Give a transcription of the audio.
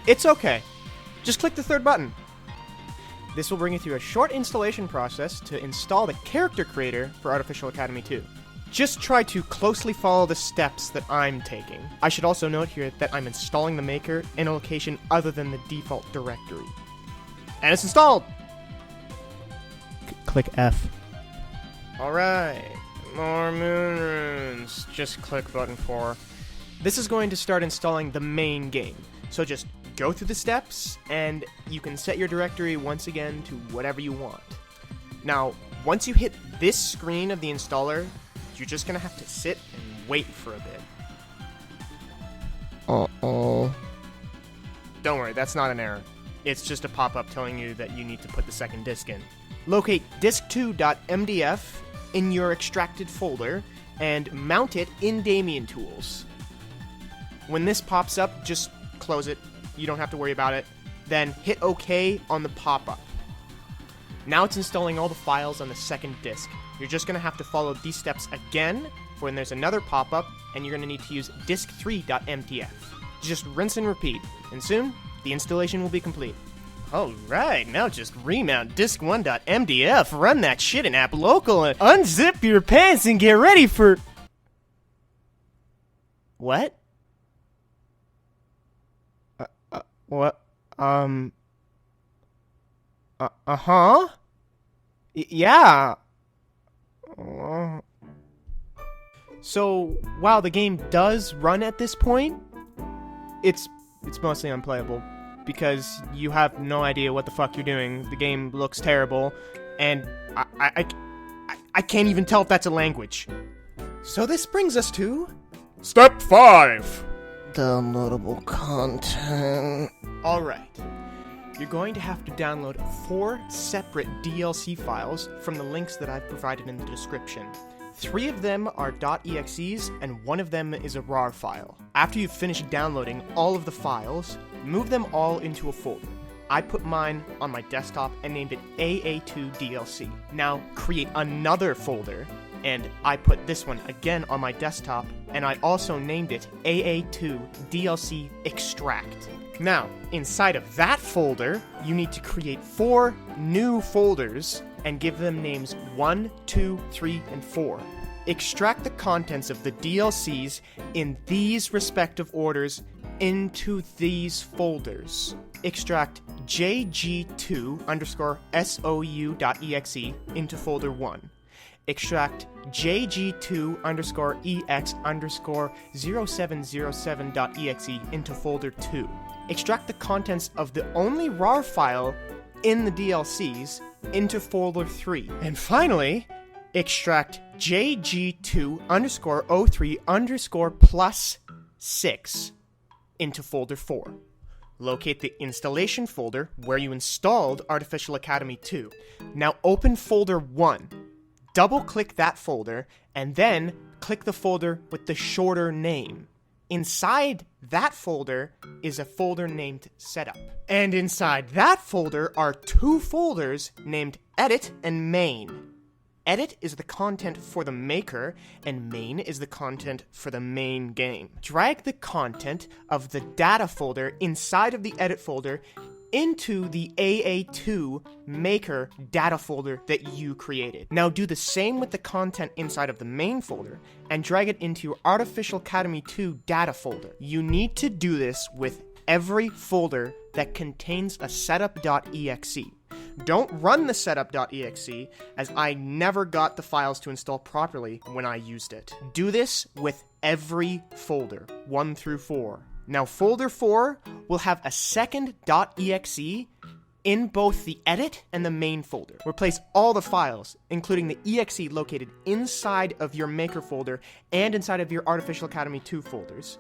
It's okay. Just click the third button. This will bring you through a short installation process to install the character creator for Artificial Academy 2. Just try to closely follow the steps that I'm taking. I should also note here that I'm installing the maker in a location other than the default directory. And it's installed! Click F. Alright, more moon runes. Just click button 4. This is going to start installing the main game. So just go through the steps, and you can set your directory once again to whatever you want. Now, once you hit this screen of the installer, you're just gonna have to sit and wait for a bit. Uh-oh. Don't worry, that's not an error. It's just a pop-up telling you that you need to put the second disk in. Locate disk2.mdf in your extracted folder, and mount it in Damien Tools. When this pops up, just close it. You don't have to worry about it. Then hit OK on the pop-up. Now it's installing all the files on the second disk. You're just going to have to follow these steps again for when there's another pop-up, and you're going to need to use disk3.mdf. Just rinse and repeat, and soon, the installation will be complete. Alright, now just remount disk1.mdf, run that shit in app local, and unzip your pants and get ready for... What? What? Uh-huh? Yeah. So, while the game does run at this point, it's mostly unplayable, because you have no idea what the fuck you're doing. The game looks terrible, and I can't even tell if that's a language. So this brings us to... Step 5! Downloadable content. Alright. You're going to have to download 4 separate DLC files from the links that I've provided in the description. 3 of them are .exes, and 1 of them is a RAR file. After you've finished downloading all of the files, move them all into a folder. I put mine on my desktop and named it AA2 DLC. Now create another folder, and I put this one again on my desktop, and I also named it AA2 DLC Extract. Now, inside of that folder, you need to create 4 new folders and give them names 1, 2, 3, and 4. Extract the contents of the DLCs in these respective orders into these folders. Extract jg2_sou.exe into folder 1. Extract jg2_ex_0707.exe into folder 2. Extract the contents of the only RAR file in the DLCs into folder 3. And finally, extract jg2_03_plus6 into folder 4. Locate the installation folder where you installed Artificial Academy 2. Now open folder 1. Double-click that folder, and then click the folder with the shorter name. Inside that folder is a folder named Setup. And inside that folder are 2 folders named Edit and Main. Edit is the content for the maker, and Main is the content for the main game. Drag the content of the data folder inside of the Edit folder into the AA2 maker data folder that you created. Now do the same with the content inside of the main folder and drag it into your Artificial Academy 2 data folder. You need to do this with every folder that contains a setup.exe. Don't run the setup.exe, as I never got the files to install properly when I used it. Do this with every folder, 1 through 4. Now folder 4 will have a second .exe in both the edit and the main folder. Replace all the files, including the exe located inside of your maker folder and inside of your Artificial Academy 2 folders,